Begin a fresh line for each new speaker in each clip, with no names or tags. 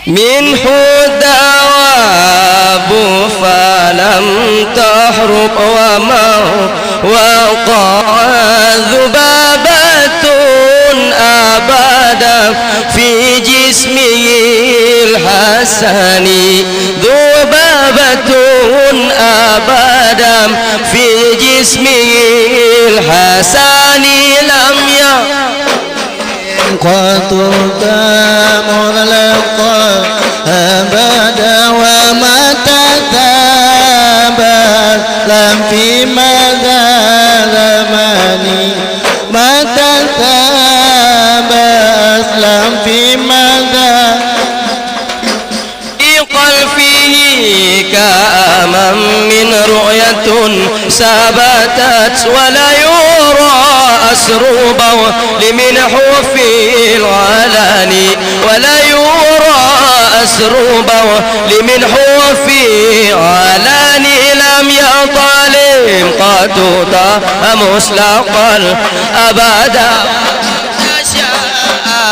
منه الدواب فلم تحرق وقع ذبابة أبدا في جسمه الحسن ذبابة أبدا في جسمه الحسن لم
قد مغلقا أبدا وما تتابع لم في مدى زماني ما تتابع لم في مدى
قلبه كأمام من رؤية ثبتت ولا يرى أسربا لمن حوف العلان ولا يرى أسربا لمن حوف العلان لم يطالم قد مسلقا أبدا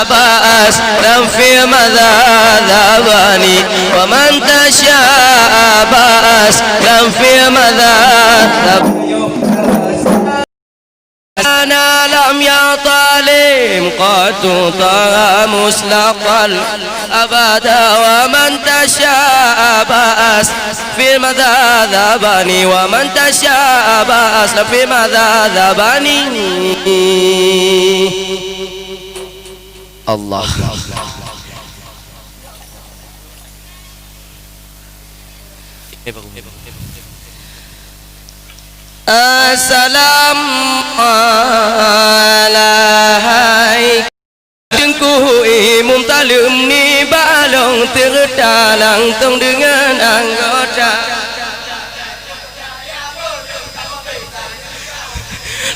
بأس لم في مذابني ومن تشاء بأس لم في مذاب أنا لم يطالم قد مسلقا أبدا ومن تشاء بأس في مذابني ومن تشاء بأس لم في مذابني Allah. Assalamualaikum. Jengku imum talum ni balong terdalang tong dengan anggota.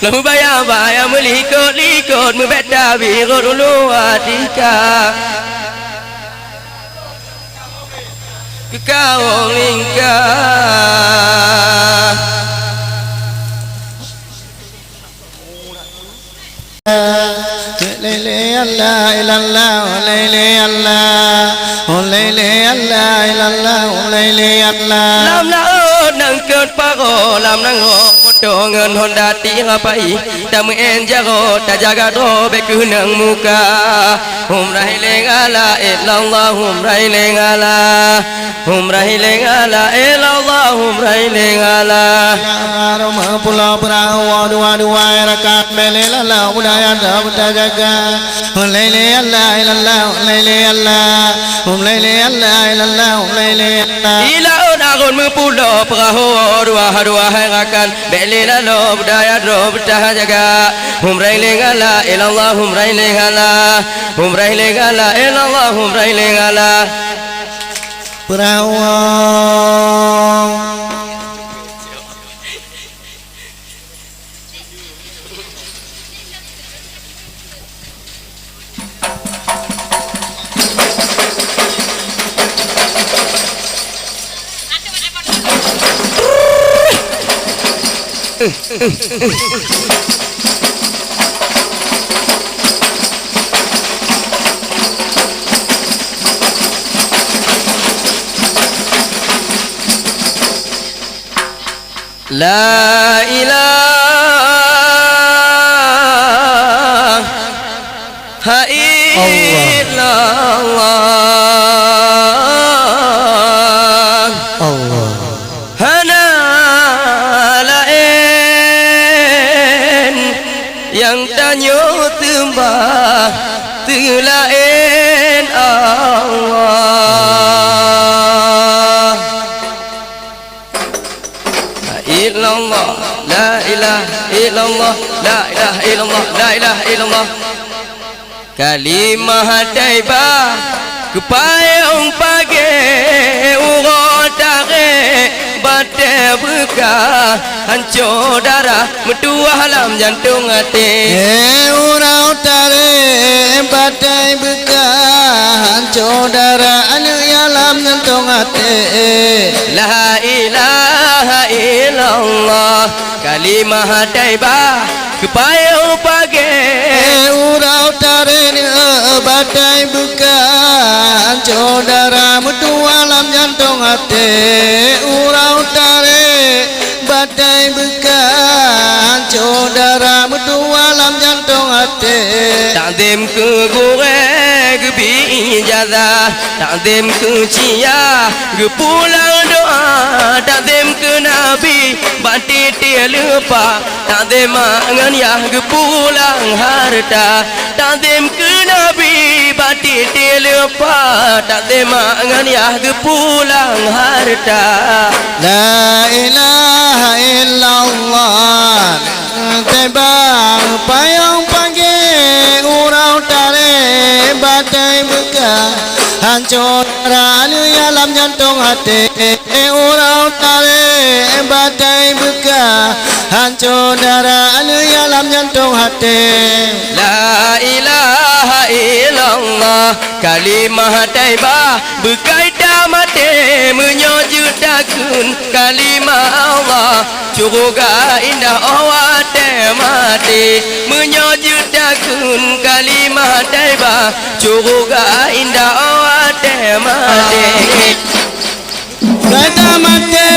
Lalu bayar melikut membeda birut ulu adika kau lingkar
ليلي الله إلا الله ليلي الله ليلي الله إلا الله ليلي الله
làm lão nâng cơn phá gỗ làm nâng gỗ một đồ ngân hồn đạt tí ngà bay ta mười en gia gỗ ta jaga đô bê cứ nâng muka hum rai lên ala illallah hum rai lên ala hum rai lên ala illallah hum rai lên ala
Rumah pulau perahu dua rakaat melela la budaya dah jaga laili Allah ilallah laili Allah laili Allah ilallah laili Allah
ila onagon mu pulau perahu dua rakaat melela la budaya dah jaga hum rai lên ala illallah hum rai lên ala hum rai lên ala illallah hum rai lên ala
perahu
La ilaha illallah
Allah
hana lain yang tanya tembah lain Allah illallah la ilaha illallah la ilaha illallah la ilaha illallah kalimah taibah kepayung pagi urotare bate buka hancur darah medua halam jantung hati
urau tare bate buka hancur darah anu alam jantung hati
la ilaha illallah kalimah taibah kepayung pagi
urau tare batai buka saudara mertua alam jantung hati urau tarik badai bekan saudara mertua alam jantung hati
Takdim ke goreng ke ijazah Takdim ke cia ke pulang doa Takdim ke Nabi batik dia lupa Takdim angan ya ke pulang harta Takdim ke Nabi batik dia lupa Takdim angan ya ke pulang harta
La ilaha illallah Tebang payung pagi urau tarik badai bekas hancur ranu alam jantung hati urau tarik badai bekas hancur ranu alam jantung hati
La ilaha illallah kalimah taibah berkaitan mati menyujudkan kalimah Allah surga indah awat mati menyujudkan kalimah taibah surga indah awat mati
kata mati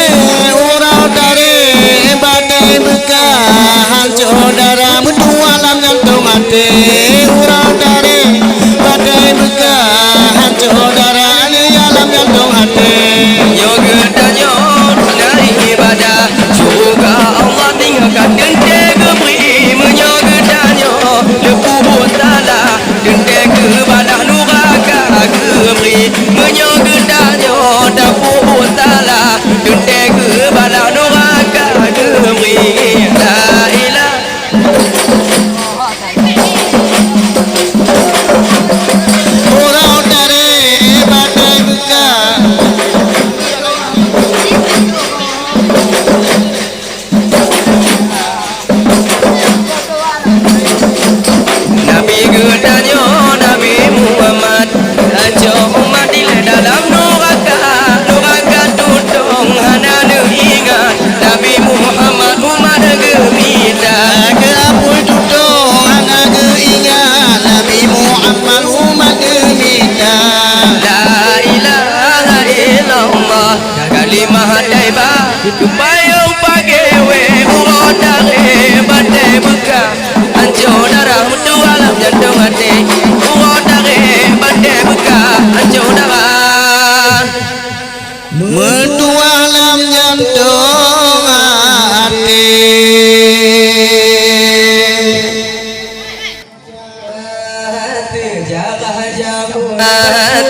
urau dari badai bekas hancur darah berdua alam jantung hati urau dari badai bekas hancur darah alam jantung hati
yoga danyo dari ibadah surga Allah tinggalkan dende geberi menyoga danyo lepuh tala dende kebalah nuraka geberi menyoga danyo dapuh tala dende kebalah nuraka geberi la ilaha
urau dari badai bekas
Nabi gedanyo Nabi Muhammad ajo umat di dalam neraka tutong hana ingat Nabi Muhammad umat gemita
ke apoi tutong anak keingat Nabi Muhammad umat gemita
la ilaha illallah kalimah taibah kupayung pagewe urodare badai bekas hancur darah mutu alam jantung hati urodare badai bekas hancur darah
mertua alam jantung hati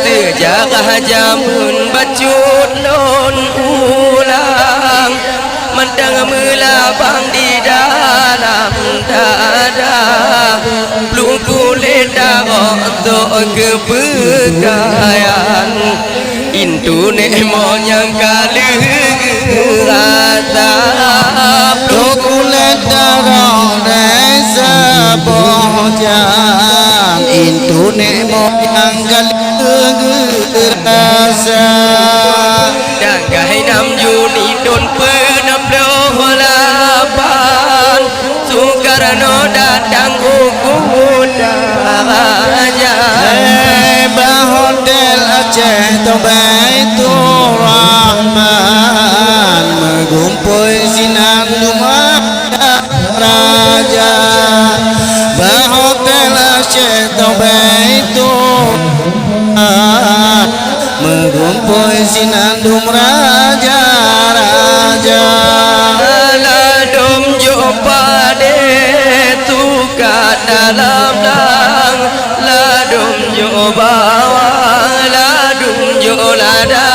Terjaga jamun bacut non ulang Mendang melabang di dalam dada Belum kulit darah untuk kepegayaan Intu nemo yang kali rasa
Belum kulit darah rasa bohjang Intu nemo yang kali rasa
Dan gai 6 Juni don penam lapan Soekarno datang hukum darahnya
Hotel Aceh Baitur Rahman Mengumpul sinar rumah raja Hotel Aceh Baitur Rahman Mengumpul sinar raja raja
Ladum jumpa de tuka dalam lang Ladum jumpa ladum jolada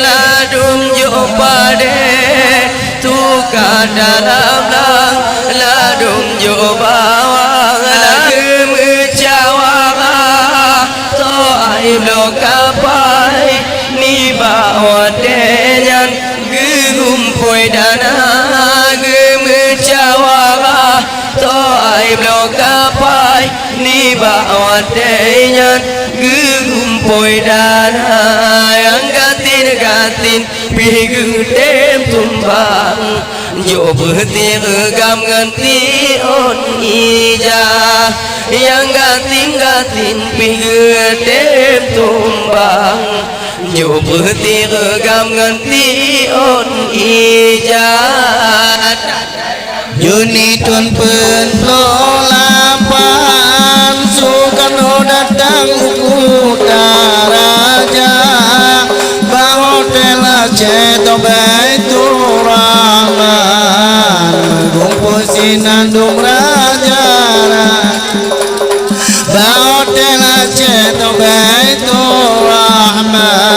Ladum jumpa de tuka dalam lang Ladum jumpa lagi mencawa To'ai blokapai ni bawa denyan Gerumpoi dana gemecawara To'ai blokapai ni bawa denyan Gerumpoi dana Yang gatin pigu tem tumbang Jo berhenti regam ganti on ijah Yang gatin pigu tem tumbang Chụp ti gam ngân ti ôn ijat
Yuni tun pen lolapan Sukano datang utaraja Bahotel ceto Baitur Rahman Gumpul sinandung raja Bahotel ceto Baitur Rahman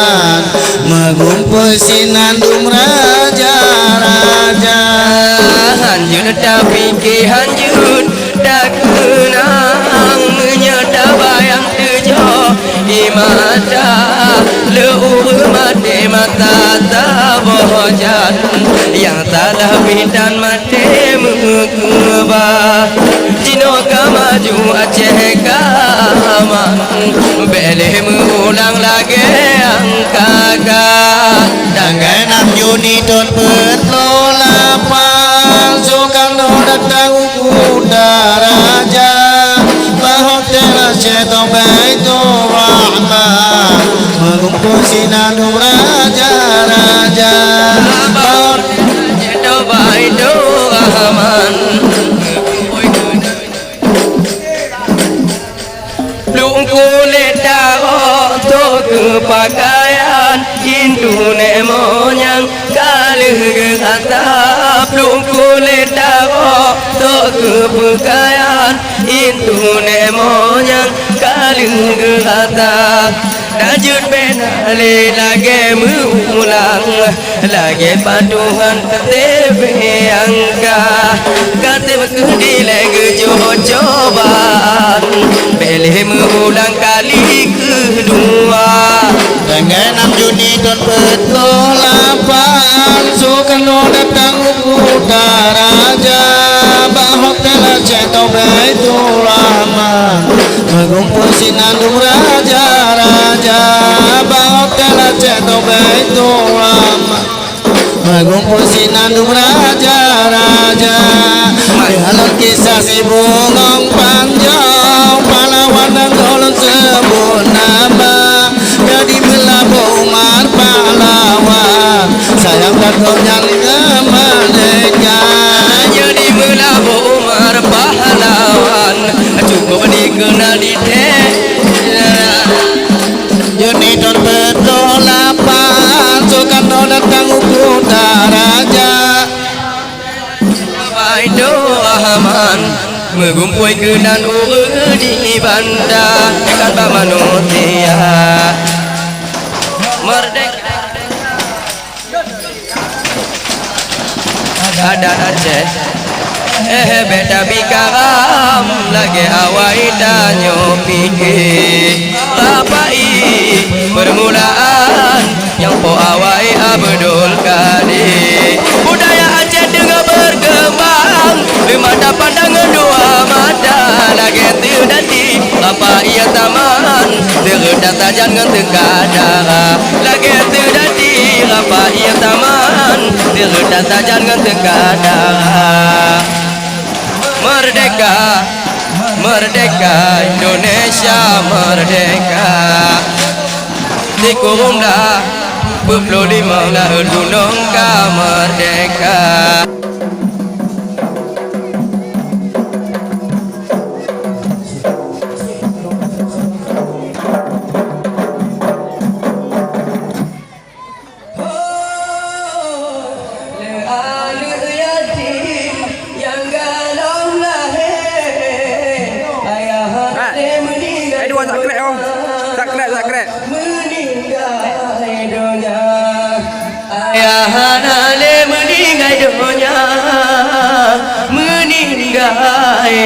Mengumpul sinandung raja-raja
Hanjun tapi ke hanjun dah kenang menyata bayang tujuh di mata leuh mati mata tabojan yang talah bidan mati mengubah Cino maju Aceh kaman beleh mengulang lagi angkakan
Dangai 6 Juni tahun berlolapan Soekarno datang utaraja Bahotel ceto Baitur Rahman Mengumpul sinandung raja-raja
Bahotel ceto Baitur Rahman Lung kulit darah tu kepakaian Hindu nemonyang kali atap Lung kulit darah tu kepakaian Hindu nemonyang kali atap Dajut benali lagi mengulang Lagi paduhan KTP angka KTP kedilai kecobaan Pilih mengulang kali kedua
Dengan 6 Juni tahun berlolapan Soekarno datang utaraja Bahotel ceto Baitur Rahman Mengumpul sinandung raja-raja Bahotel ceto Baitur Rahman Mengumpul sinandung raja-raja Dalam kisah si bungong panjang Pahlawan dan golong sebut nama Jadi melabuh Umar pahlawan Sayang dan golongan merdeka
Jadi melabuh Umar pahlawan Cukup dikenal di
Juni tahun berlolapan Soekarno datang utaraja
Baitur Rahman Mengumpul kenan di bandar Dekat Bamanutia Merdeka Ada Aceh beta bikaram Lagi awai danyo pikir Rapai permulaan Yang po awai Abdul Qadir Budaya Aceh dengan berkembang Mata pandangan dua mata Lagi terdati Apa ia taman Terdat tajan dengan tekadara Lagi terdati Apa ia taman Terdat tajan dengan tekadara Merdeka Merdeka Indonesia merdeka Dikurunglah 25 lah gunung merdeka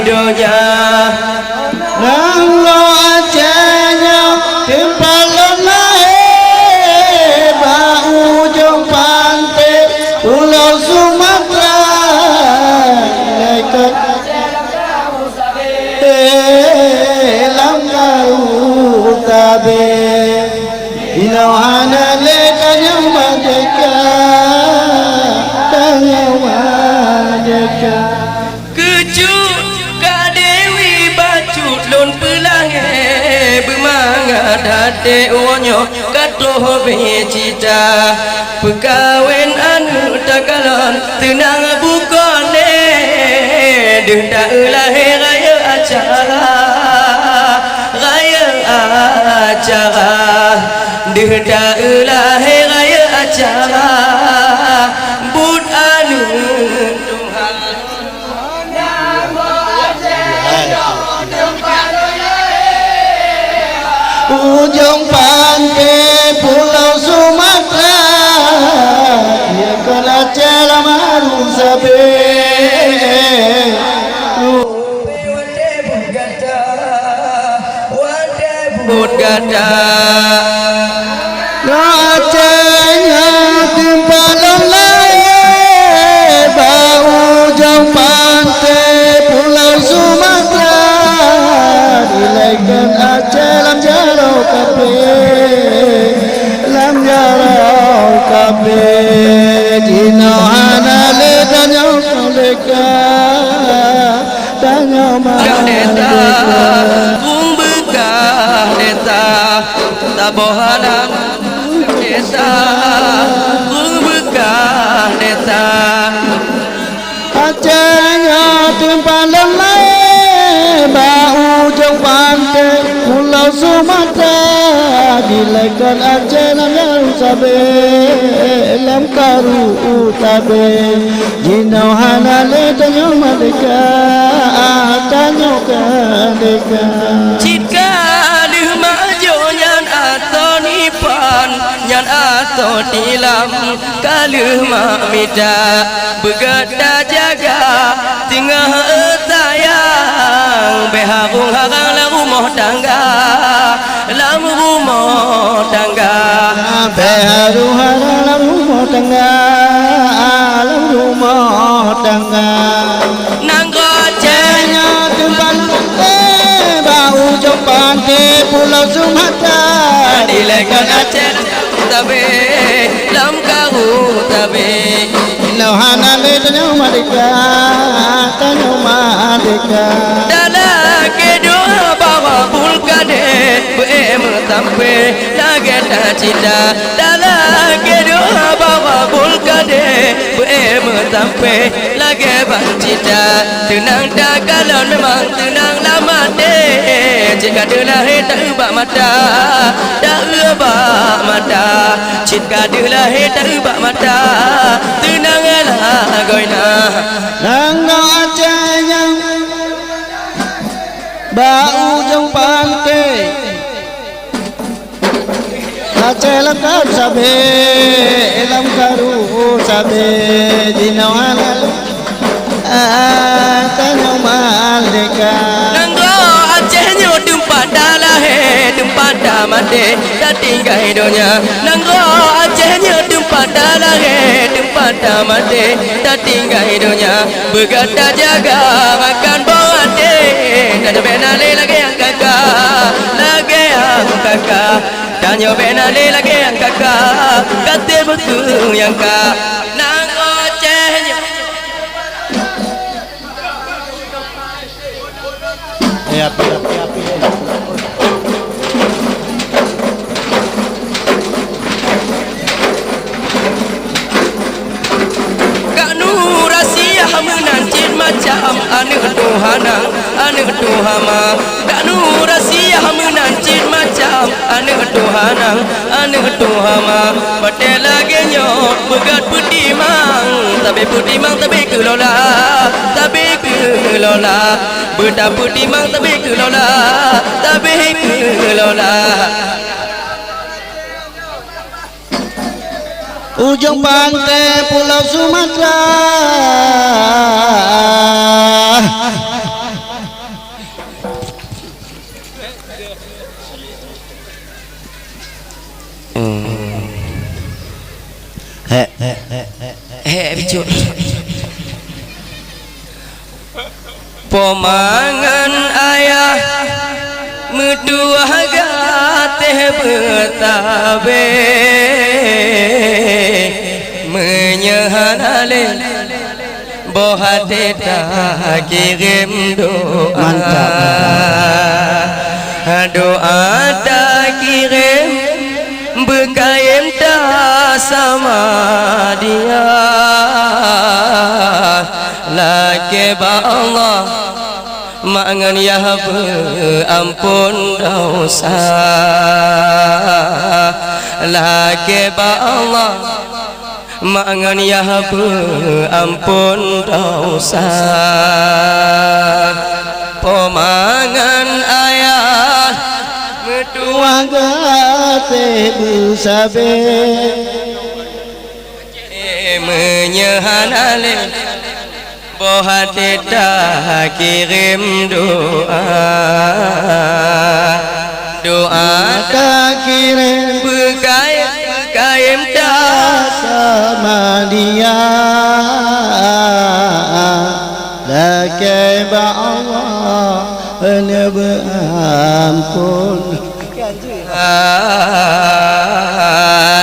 Donya
Nang lo Acehnya timpalon lahe Ba ujung pantai Pulau Sumatera Lekat Langkau tabe Inauhana lekat yang merdeka Dan yang merdeka
Kecut Kak Dewi bacut lon pelangai bermangat date uonyo katoh becita pekawin anu takalon tenang bukone denda lahir raya acara denda lahir raya acara bud anu
ujung pantai Pulau Sumatera dia Aceh lamaru sabe
bud gada
Acehnya timpalan lain bau ujung pantai Pulau Sumatera dilaikan Aceh lam jarau kape lam jarau kape jino hanale danyo koleka danyo
deta
maleka
kung bekah deta tabohanan deta kung bekah deta
Acehnya timpalan lain bau ujung pantai Pulau Sumatera dilaikan Aceh lam jarau sabe lam karu utabe jino hanale danyo maleka danyo kadeka
Jika dih maju nyan atau nipan nyan atau tilam kaluh mamida begada jaga tinggal tayang beharung harang la rumah tangga lam rumah tangga
baru dalam rumah tangga alam rumah tangga
nanggo
hanya tempat bau ujung pantai Pulau Sumatera
dilaikan Aceh tabe lam karu tabe
Lauhana le tanyo madika
dalam kedua bawa pulkade bertampe lagi tak cinta dalam kedua bawa pulkade bertampe lagi bercinta tenang tak kalau memang tenang lama deh jika dilahir tak ubah mata tak ubah mata jika dilahir tak ubah mata tenanglah goina
Nanggo Acehnya bau ujung pantai Aceh lam karu sabe lam karu sabe jino halal tanyo maleka
nanggo Aceh nyo tempat dalah tempat damade dah tinggal hidupnya nanggo Aceh nyo tempat dalah tempat damade dah tinggal hidupnya bergata jaga makan bawa deh dan benale lagi yang kakak lagi yang kakak dan yo benale lagi yang kakak kate betul yang kak nanggo Aceh nyo
ya
menancit macam anu Tuhama Kak Nur Asia menancit macam anu Tuhama Patel lagi nyok begat putimang tapi putimang tapi kelola beda putimang tapi kelola
ujung pantai Pulau Sumatera
bicut pomangan ayah medua gateh betabe menyehanale bohate tak kirim doa doa tak kirim berkaim tak sama dia laki ba Allah mangan ya ampun dosa laki ba Allah mangan ya ampun dosa pemangan ayat medua
tebu sabe
menyehan alim bohati dah kirim doa
tak kirim
berkaim dah
sama dia laki ba Allah ampun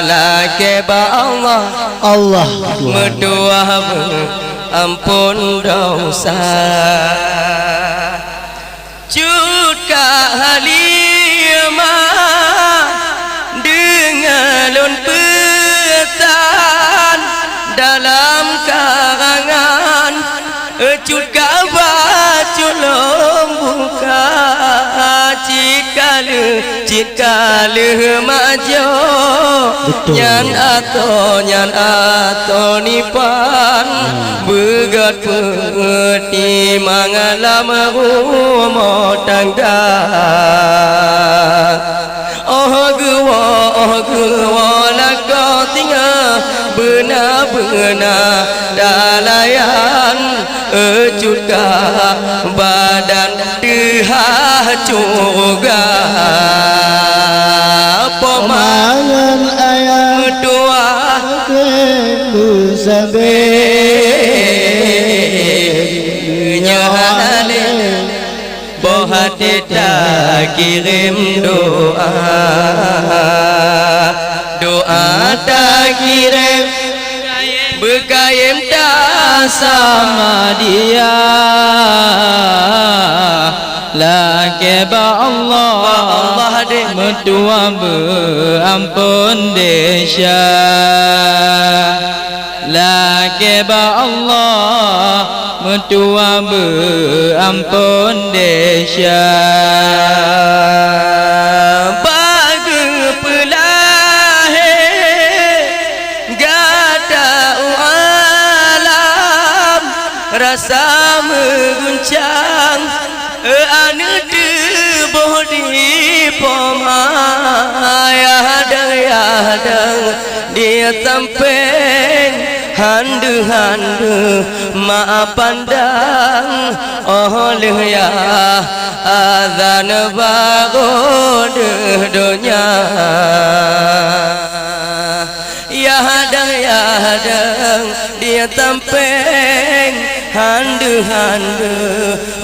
laki ba Allah
Allah
medua ampun dosa Cuka halimah dengan lun petan dalam karangan Cuka baca buka cikale majo nyan ato nipan begat peti mangalam rumo tangga oh gua lako tinggal benar dalayan juga badan dihah juga
pemangan ayat
doa
tebu sabe
nyahale bohati tak kirim doa tak kirim berkaim tak sama dia laki ba Allah medua ampun desya laki ba Allah medua ampun desya bagi pelahe gada alam rasa mengguncang anu deboh di pomaya dang dia sampeng handu ma pandang oleh ya azan bagod dunia ya dang dia sampeng handu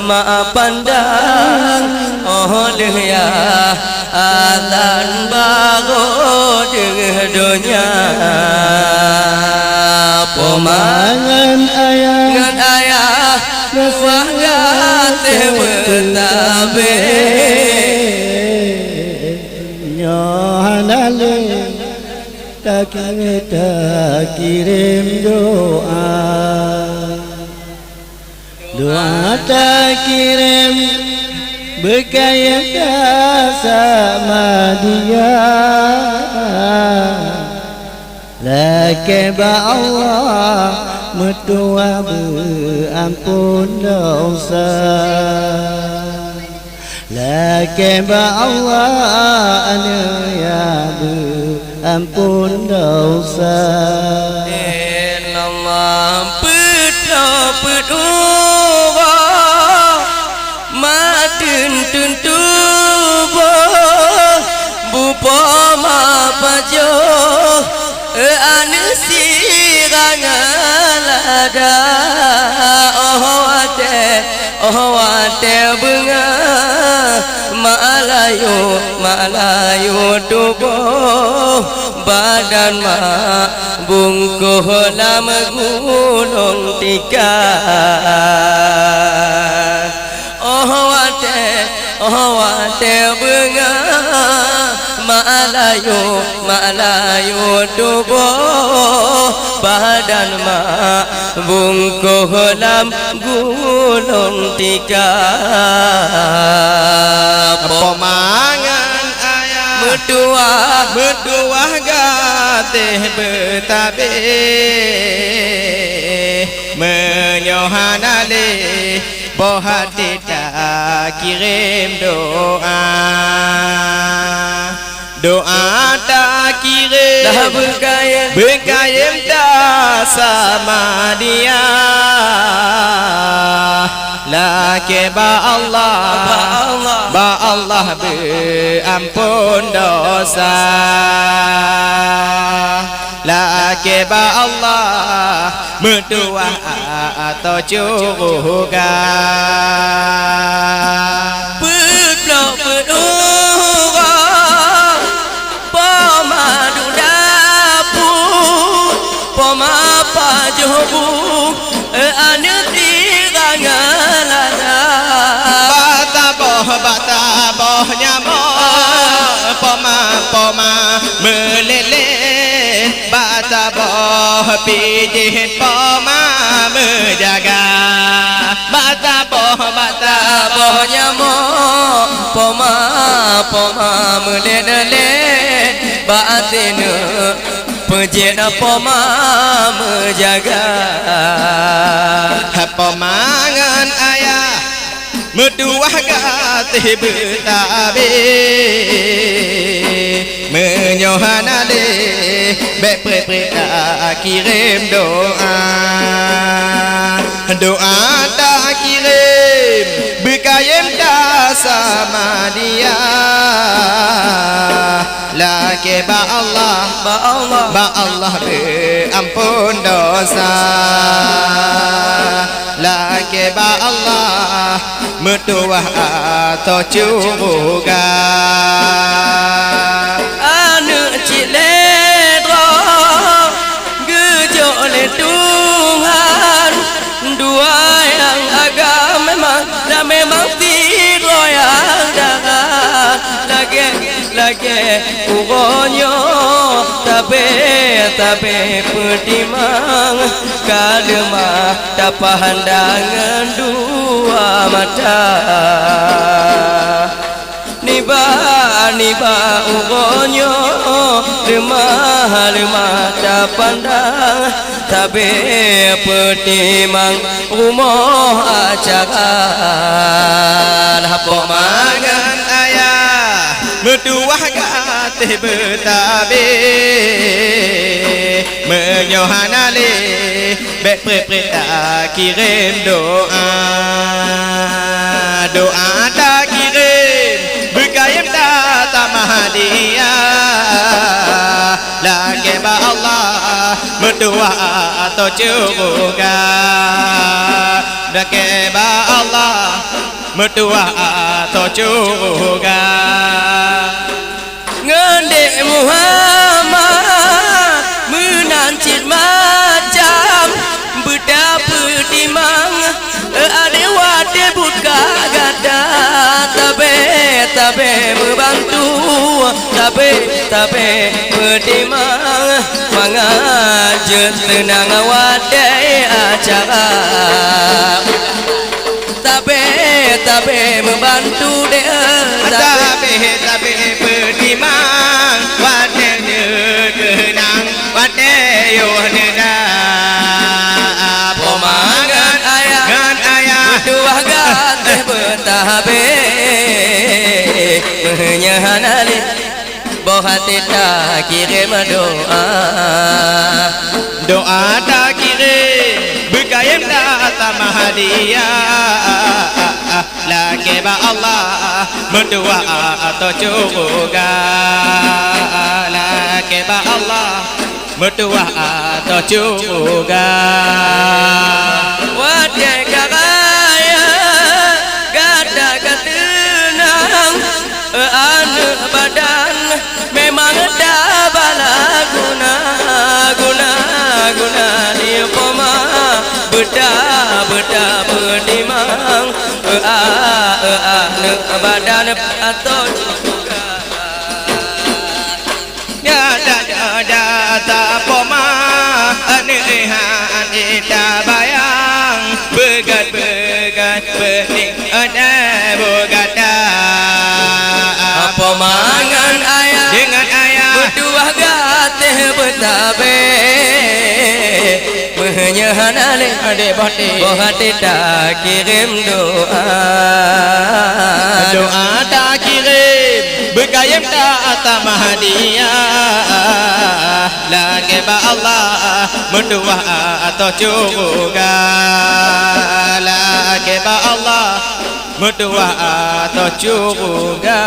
ma pandang oleh ya azan bagod dunia
pemangan ayat
wahgate betabe
nyohanale tak kirim doa tak kirim berkaya sama dia laki ba Allah medua ampun dosa laki ba Allah anu ya ampun dosa
Allah pedua matun tuntubo bupo ma pajo anu sirangalada oh ate bunga malayu tubo badan ma bungkuh lam gunung tika oh ate Malayu tubuh badan mak bungkuh dalam gulung tikar
Pemangan ayah Berduah gatih bertabih Menyohan alih Bohat tidak kirim doa Doa tak kirim
dah
Berkayem tak sama dia Laki ba Allah berampun dosa Laki ba Allah Mertua atau curga
Berblok berurang Pemadu dapur Pemapa johbuk Ane tirangalana
Bataboh nyamuk Poma meleleh Bataboh pijit Poma menjaga Bataboh
nyamuk Poma meleleh Batina Pejit Poma menjaga
Pemangan ayah Merduah gatih bertabih Menyohan alih Bek pre-pre tak kirim doa Doa tak kirim Berkayem tak sama dia Laki ba Allah berampun dosa Laki ba Allah Mertua atau curga
Anak ciledro Gejok le Tuhan Dua yang agak memang tiga yang darat Lagi ugonyo Tapi pertimang Kalemah tak pandangan dua mata Niba ugonyo Lemah tak pandang Tapi pertimang rumah acara
Pemangan ayah Merduah gatih bertabih Menyohan alih Bek pre-pre tak kirim doa Doa tak kirim Berkayem tak tamah dia Laki ba Allah Merduah atau curga Laki ba Allah Mertua atau curga
Ngendek Muhammad Menancit macam Betapa timang Ada wadah buka gada Tapi membantu Tapi bertimang Mengajut tenang wadah acara Tapi membantu dia
Tapi bertimang Wadahnya kenang Wadah nenang
Pemangan ayah Berduah gatih bertabih Menyahan alih Bohati tak kirim doa
Doa tak kirim Berkayem tak tamah dia Laki ba Allah Mertua atau curga Laki ba Allah Mertua atau curga
Wadah karaya Gada ketenang Anak badan Memang dah bala guna Ni poma Beda berdimang Anak badan atau bertabe menyahanale
Adik bati
Bohati tak kirim doa
Doa tak kirim Berkayam tak atas hadiah Lagi ba Allah Mendua atau juga Lagi ba Allah Mendua atau juga